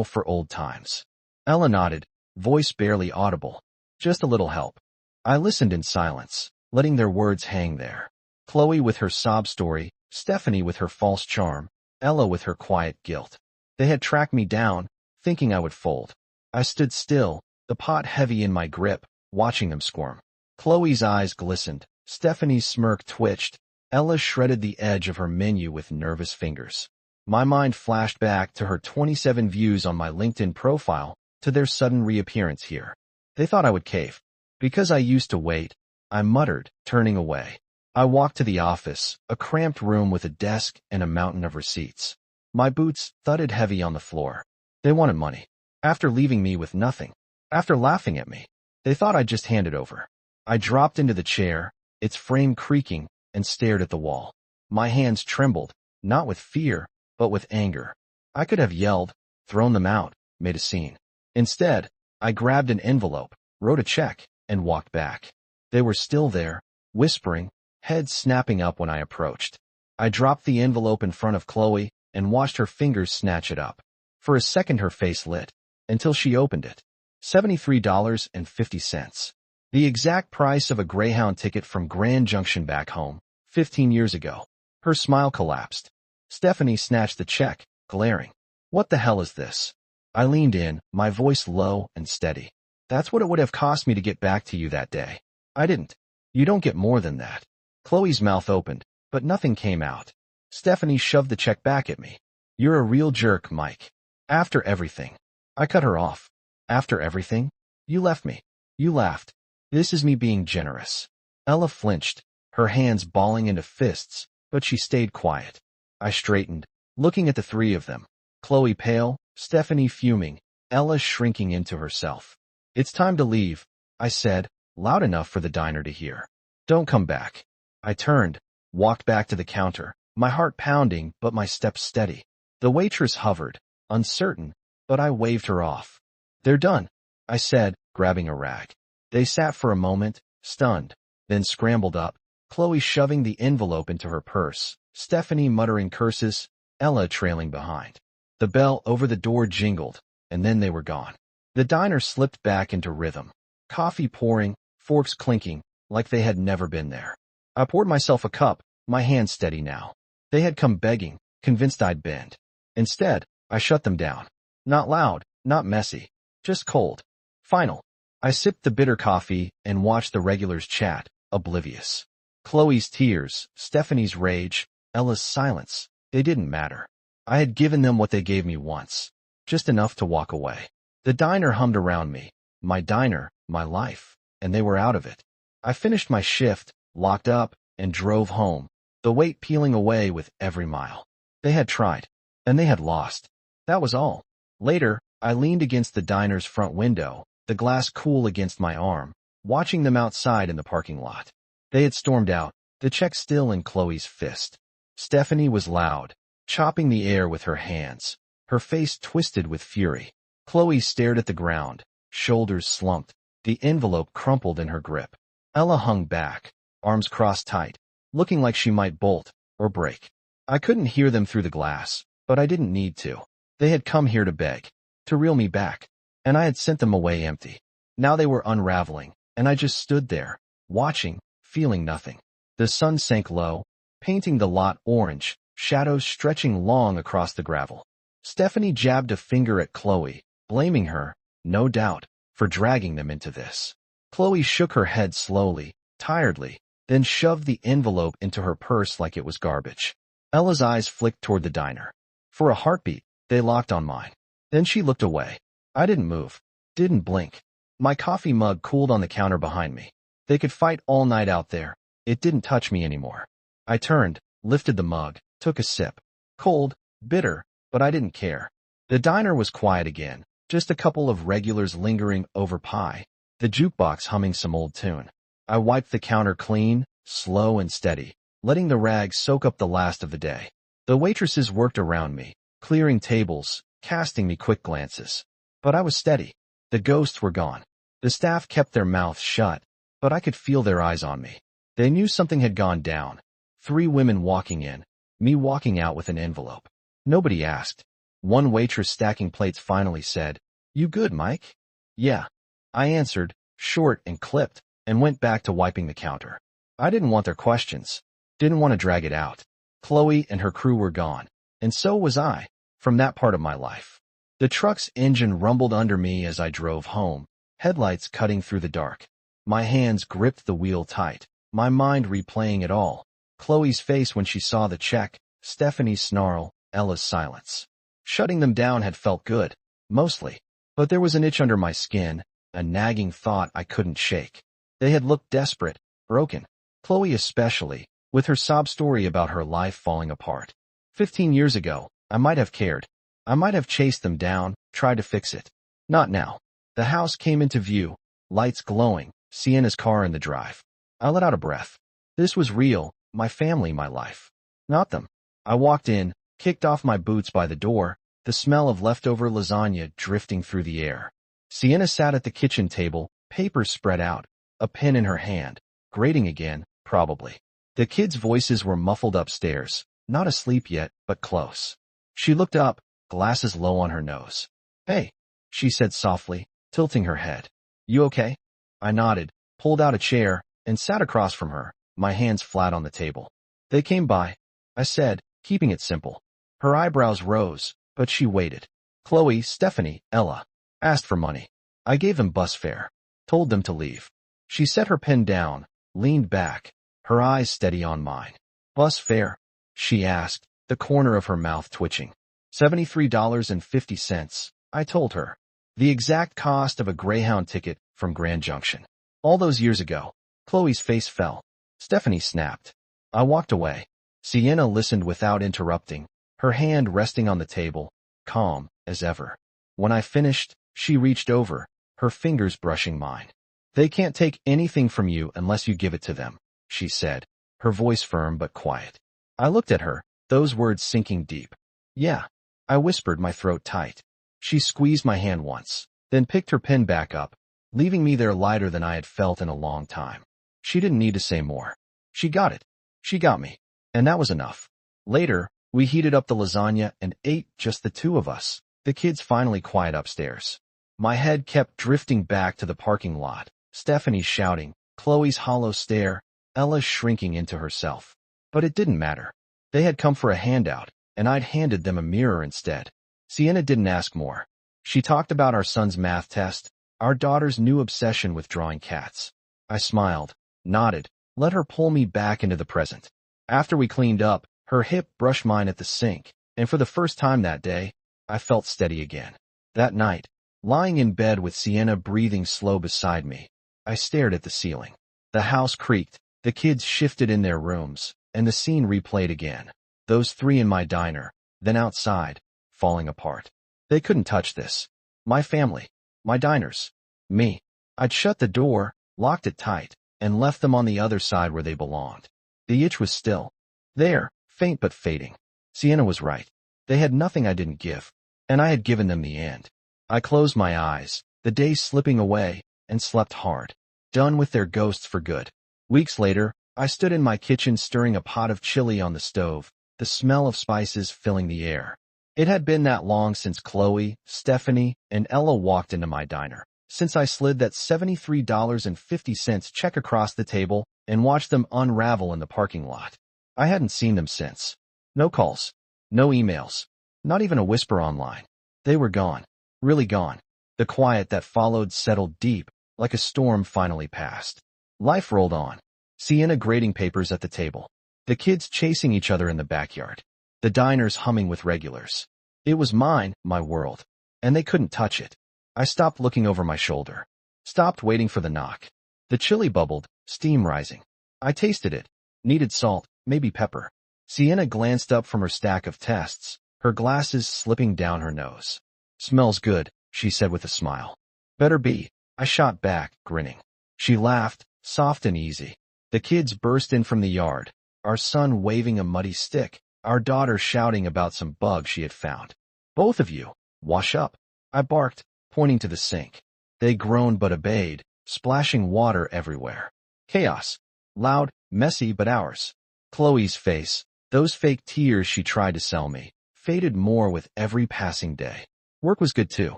S1: for old times." Ella nodded, voice barely audible. "Just a little help." I listened in silence, letting their words hang there. Chloe with her sob story, Stephanie with her false charm, Ella with her quiet guilt. They had tracked me down, thinking I would fold. I stood still, the pot heavy in my grip, watching them squirm. Chloe's eyes glistened, Stephanie's smirk twitched, Ella shredded the edge of her menu with nervous fingers. My mind flashed back to her 27 views on my LinkedIn profile, to their sudden reappearance here. They thought I would cave. Because I used to wait, I muttered, turning away. I walked to the office, a cramped room with a desk and a mountain of receipts. My boots thudded heavy on the floor. They wanted money. After leaving me with nothing. After laughing at me. They thought I'd just hand it over. I dropped into the chair, its frame creaking, and stared at the wall. My hands trembled, not with fear, but with anger. I could have yelled, thrown them out, made a scene. Instead, I grabbed an envelope, wrote a check, and walked back. They were still there, whispering, heads snapping up when I approached. I dropped the envelope in front of Chloe and watched her fingers snatch it up. For a second her face lit, until she opened it. $73.50. The exact price of a Greyhound ticket from Grand Junction back home, 15 years ago. Her smile collapsed. Stephanie snatched the check, glaring. "What the hell is this?" I leaned in, my voice low and steady. "That's what it would have cost me to get back to you that day. I didn't. You don't get more than that." Chloe's mouth opened, but nothing came out. Stephanie shoved the check back at me. "You're a real jerk, Mike. After everything." I cut her off. "After everything? You left me. You laughed. This is me being generous." Ella flinched, her hands balling into fists, but she stayed quiet. I straightened, looking at the 3 of them. Chloe pale, Stephanie fuming, Ella shrinking into herself. "It's time to leave," I said, loud enough for the diner to hear. "Don't come back." I turned, walked back to the counter, my heart pounding but my steps steady. The waitress hovered, uncertain, but I waved her off. "They're done," I said, grabbing a rag. They sat for a moment, stunned, then scrambled up, Chloe shoving the envelope into her purse, Stephanie muttering curses, Ella trailing behind. The bell over the door jingled, and then they were gone. The diner slipped back into rhythm. Coffee pouring, forks clinking, like they had never been there. I poured myself a cup, my hand steady now. They had come begging, convinced I'd bend. Instead, I shut them down. Not loud, not messy, just cold. Final. I sipped the bitter coffee and watched the regulars chat, oblivious. Chloe's tears, Stephanie's rage, Ella's silence, they didn't matter. I had given them what they gave me once. Just enough to walk away. The diner hummed around me. My diner, my life, and they were out of it. I finished my shift, locked up, and drove home, the weight peeling away with every mile. They had tried, and they had lost. That was all. Later, I leaned against the diner's front window, the glass cool against my arm, watching them outside in the parking lot. They had stormed out, the check still in Chloe's fist. Stephanie was loud, chopping the air with her hands, her face twisted with fury. Chloe stared at the ground, shoulders slumped, the envelope crumpled in her grip. Ella hung back, arms crossed tight, looking like she might bolt or break. I couldn't hear them through the glass, but I didn't need to. They had come here to beg, to reel me back, and I had sent them away empty. Now they were unraveling, and I just stood there, watching, feeling nothing. The sun sank low, painting the lot orange, shadows stretching long across the gravel. Stephanie jabbed a finger at Chloe, blaming her, no doubt, for dragging them into this. Chloe shook her head slowly, tiredly, then shoved the envelope into her purse like it was garbage. Ella's eyes flicked toward the diner. For a heartbeat, they locked on mine. Then she looked away. I didn't move, didn't blink. My coffee mug cooled on the counter behind me. They could fight all night out there. It didn't touch me anymore. I turned, lifted the mug, took a sip. Cold, bitter, but I didn't care. The diner was quiet again, just a couple of regulars lingering over pie, the jukebox humming some old tune. I wiped the counter clean, slow and steady, letting the rags soak up the last of the day. The waitresses worked around me, clearing tables, casting me quick glances. But I was steady. The ghosts were gone. The staff kept their mouths shut, but I could feel their eyes on me. They knew something had gone down. 3 women walking in, me walking out with an envelope. Nobody asked. One waitress stacking plates finally said, "You good, Mike?" "Yeah." I answered, short and clipped, and went back to wiping the counter. I didn't want their questions. Didn't want to drag it out. Chloe and her crew were gone, and so was I, from that part of my life. The truck's engine rumbled under me as I drove home, headlights cutting through the dark. My hands gripped the wheel tight, my mind replaying it all. Chloe's face when she saw the check, Stephanie's snarl, Ella's silence. Shutting them down had felt good, mostly. But there was an itch under my skin, a nagging thought I couldn't shake. They had looked desperate, broken. Chloe especially, with her sob story about her life falling apart. 15 years ago, I might have cared. I might have chased them down, tried to fix it. Not now. The house came into view, lights glowing, Sienna's car in the drive. I let out a breath. This was real, my family, my life. Not them. I walked in, kicked off my boots by the door, the smell of leftover lasagna drifting through the air. Sienna sat at the kitchen table, papers spread out, a pen in her hand, grating again, probably. The kids' voices were muffled upstairs, not asleep yet, but close. She looked up, glasses low on her nose. "Hey," she said softly, tilting her head. "You okay?" I nodded, pulled out a chair, and sat across from her, my hands flat on the table. "They came by," I said, keeping it simple. Her eyebrows rose, but she waited. "Chloe, Stephanie, Ella. Asked for money. I gave them bus fare. Told them to leave." She set her pen down, leaned back, her eyes steady on mine. "Bus fare?" she asked, the corner of her mouth twitching. $73.50, I told her. The exact cost of a Greyhound ticket from Grand Junction. All those years ago. Chloe's face fell. Stephanie snapped. I walked away. Sienna listened without interrupting, her hand resting on the table, calm as ever. When I finished, she reached over, her fingers brushing mine. "They can't take anything from you unless you give it to them," she said, her voice firm but quiet. I looked at her, those words sinking deep. "Yeah," I whispered, my throat tight. She squeezed my hand once, then picked her pen back up, leaving me there lighter than I had felt in a long time. She didn't need to say more. She got it. She got me. And that was enough. Later, we heated up the lasagna and ate, just the two of us. The kids finally quiet upstairs. My head kept drifting back to the parking lot. Stephanie's shouting, Chloe's hollow stare, Ella's shrinking into herself. But it didn't matter. They had come for a handout, and I'd handed them a mirror instead. Sienna didn't ask more. She talked about our son's math test, our daughter's new obsession with drawing cats. I smiled, nodded, let her pull me back into the present. After we cleaned up, her hip brushed mine at the sink, and for the first time that day, I felt steady again. That night, lying in bed with Sienna breathing slow beside me, I stared at the ceiling. The house creaked, the kids shifted in their rooms, and the scene replayed again. Those three in my diner, then outside, falling apart. They couldn't touch this. My family, my diners, me. I'd shut the door, locked it tight, and left them on the other side where they belonged. The itch was still there, faint but fading. Sienna was right. They had nothing I didn't give, and I had given them the end. I closed my eyes, the days slipping away, and slept hard. Done with their ghosts for good. Weeks later, I stood in my kitchen stirring a pot of chili on the stove, the smell of spices filling the air. It had been that long since Chloe, Stephanie, and Ella walked into my diner, since I slid that $73.50 check across the table and watched them unravel in the parking lot. I hadn't seen them since. No calls. No emails. Not even a whisper online. They were gone. Really gone. The quiet that followed settled deep, like a storm finally passed. Life rolled on. Sienna grading papers at the table. The kids chasing each other in the backyard. The diners humming with regulars. It was mine, my world. And they couldn't touch it. I stopped looking over my shoulder. Stopped waiting for the knock. The chili bubbled, steam rising. I tasted it. Needed salt, maybe pepper. Sienna glanced up from her stack of tests, her glasses slipping down her nose. Smells good, she said with a smile. Better be, I shot back, grinning. She laughed, soft and easy. The kids burst in from the yard, our son waving a muddy stick, our daughter shouting about some bug she had found. Both of you, wash up, I barked, pointing to the sink. They groaned but obeyed, splashing water everywhere. Chaos. Loud, messy but ours. Chloe's face, those fake tears she tried to sell me, faded more with every passing day. Work was good too.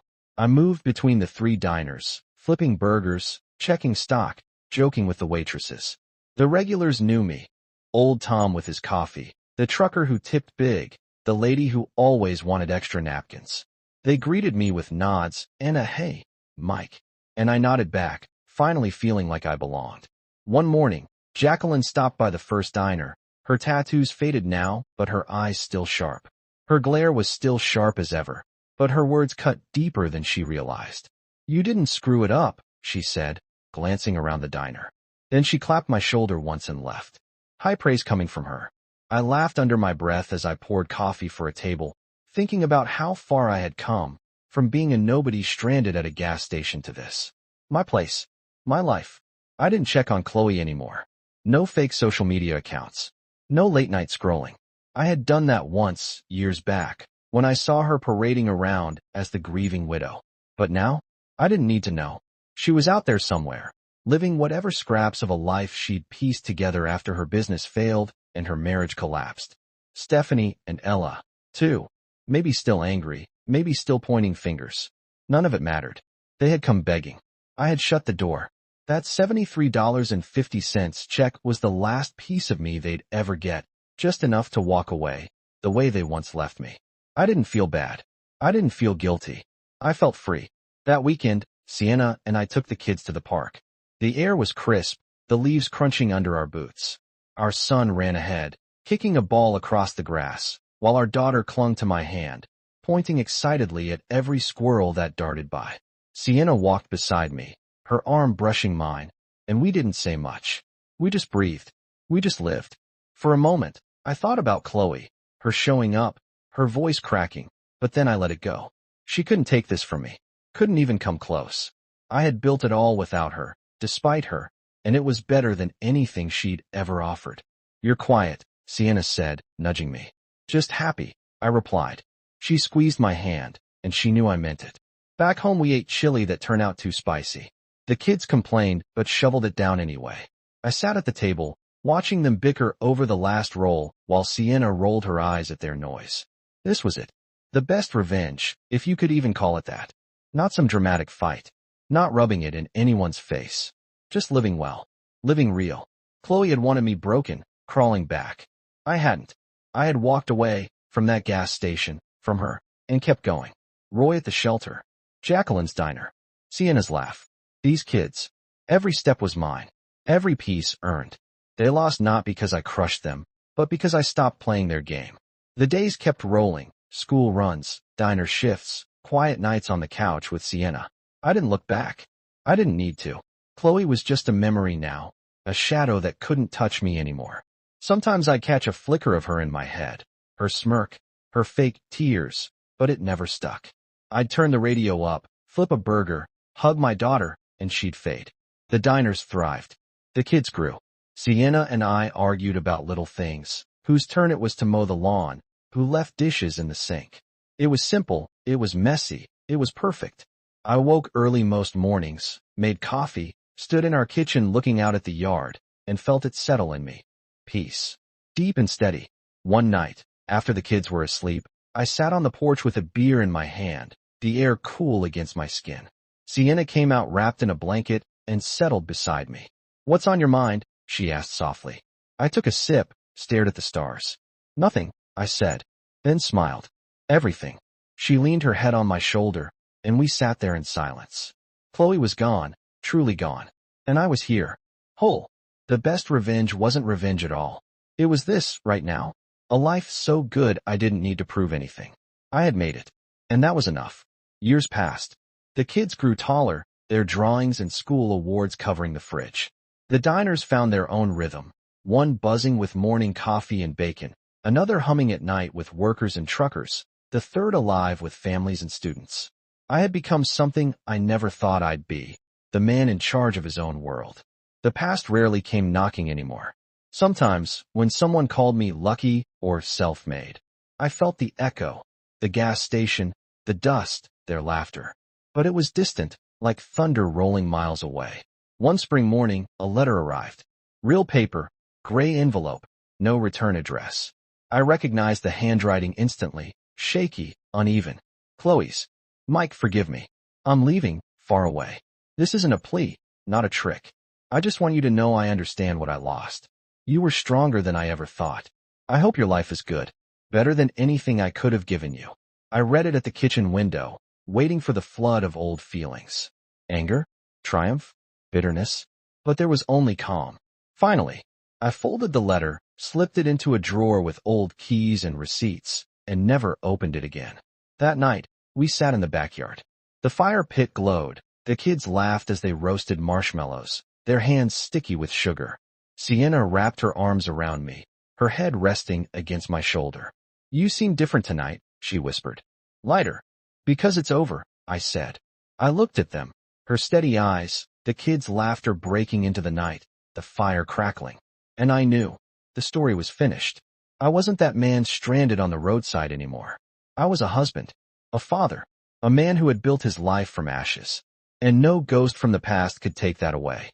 S1: I moved between the three diners, flipping burgers, checking stock, joking with the waitresses. The regulars knew me. Old Tom with his coffee, the trucker who tipped big, the lady who always wanted extra napkins. They greeted me with nods and a hey, Mike. And I nodded back, finally feeling like I belonged. One morning, Jacqueline stopped by the first diner. Her tattoos faded now, but her eyes still sharp. Her glare was still sharp as ever, but her words cut deeper than she realized. You didn't screw it up, she said, glancing around the diner. Then she clapped my shoulder once and left. High praise coming from her. I laughed under my breath as I poured coffee for a table, thinking about how far I had come, from being a nobody stranded at a gas station to this. My place. My life. I didn't check on Chloe anymore. No fake social media accounts. No late night scrolling. I had done that once, years back, when I saw her parading around as the grieving widow. But now, I didn't need to know. She was out there somewhere, living whatever scraps of a life she'd pieced together after her business failed and her marriage collapsed. Stephanie and Ella, too. Maybe still angry, maybe still pointing fingers. None of it mattered. They had come begging. I had shut the door. That $73.50 check was the last piece of me they'd ever get, just enough to walk away, the way they once left me. I didn't feel bad. I didn't feel guilty. I felt free. That weekend, Sienna and I took the kids to the park. The air was crisp, the leaves crunching under our boots. Our son ran ahead, kicking a ball across the grass, while our daughter clung to my hand, pointing excitedly at every squirrel that darted by. Sienna walked beside me, her arm brushing mine, and we didn't say much. We just breathed. We just lived. For a moment, I thought about Chloe, her showing up, her voice cracking, but then I let it go. She couldn't take this from me. Couldn't even come close. I had built it all without her, despite her, and it was better than anything she'd ever offered. You're quiet, Sienna said, nudging me. Just happy, I replied. She squeezed my hand, and she knew I meant it. Back home we ate chili that turned out too spicy. The kids complained, but shoveled it down anyway. I sat at the table, watching them bicker over the last roll while Sienna rolled her eyes at their noise. This was it. The best revenge, if you could even call it that. Not some dramatic fight. Not rubbing it in anyone's face. Just living well. Living real. Chloe had wanted me broken, crawling back. I hadn't. I had walked away from that gas station, from her, and kept going. Roy at the shelter. Jacqueline's diner. Sienna's laugh. These kids. Every step was mine. Every piece earned. They lost not because I crushed them, but because I stopped playing their game. The days kept rolling. School runs, diner shifts, quiet nights on the couch with Sienna. I didn't look back. I didn't need to. Chloe was just a memory now, a shadow that couldn't touch me anymore. Sometimes I'd catch a flicker of her in my head, her smirk, her fake tears, but it never stuck. I'd turn the radio up, flip a burger, hug my daughter, and she'd fade. The diners thrived. The kids grew. Sienna and I argued about little things, whose turn it was to mow the lawn, who left dishes in the sink. It was simple, it was messy, it was perfect. I woke early most mornings, made coffee, stood in our kitchen looking out at the yard, and felt it settle in me. Peace. Deep and steady. One night, after the kids were asleep, I sat on the porch with a beer in my hand, the air cool against my skin. Sienna came out wrapped in a blanket and settled beside me. "What's on your mind?" she asked softly. I took a sip, stared at the stars. "Nothing," I said, then smiled. "Everything." She leaned her head on my shoulder, and we sat there in silence. Chloe was gone, truly gone. And I was here, whole. The best revenge wasn't revenge at all. It was this, right now. A life so good I didn't need to prove anything. I had made it. And that was enough. Years passed. The kids grew taller, their drawings and school awards covering the fridge. The diners found their own rhythm, one buzzing with morning coffee and bacon, another humming at night with workers and truckers, the third alive with families and students. I had become something I never thought I'd be, the man in charge of his own world. The past rarely came knocking anymore. Sometimes, when someone called me lucky or self-made, I felt the echo, the gas station, the dust, their laughter. But it was distant, like thunder rolling miles away. One spring morning, a letter arrived. Real paper, gray envelope, no return address. I recognized the handwriting instantly, shaky, uneven. Chloe's. "Mike, forgive me. I'm leaving, far away. This isn't a plea, not a trick. I just want you to know I understand what I lost. You were stronger than I ever thought. I hope your life is good, better than anything I could have given you." I read it at the kitchen window, waiting for the flood of old feelings. Anger? Triumph? Bitterness? But there was only calm. Finally, I folded the letter, slipped it into a drawer with old keys and receipts, and never opened it again. That night, we sat in the backyard. The fire pit glowed. The kids laughed as they roasted marshmallows, their hands sticky with sugar. Sienna wrapped her arms around me, her head resting against my shoulder. "You seem different tonight," she whispered. "Lighter." "Because it's over," I said. I looked at them, her steady eyes, the kids' laughter breaking into the night, the fire crackling. And I knew. The story was finished. I wasn't that man stranded on the roadside anymore. I was a husband, a father, a man who had built his life from ashes. And no ghost from the past could take that away.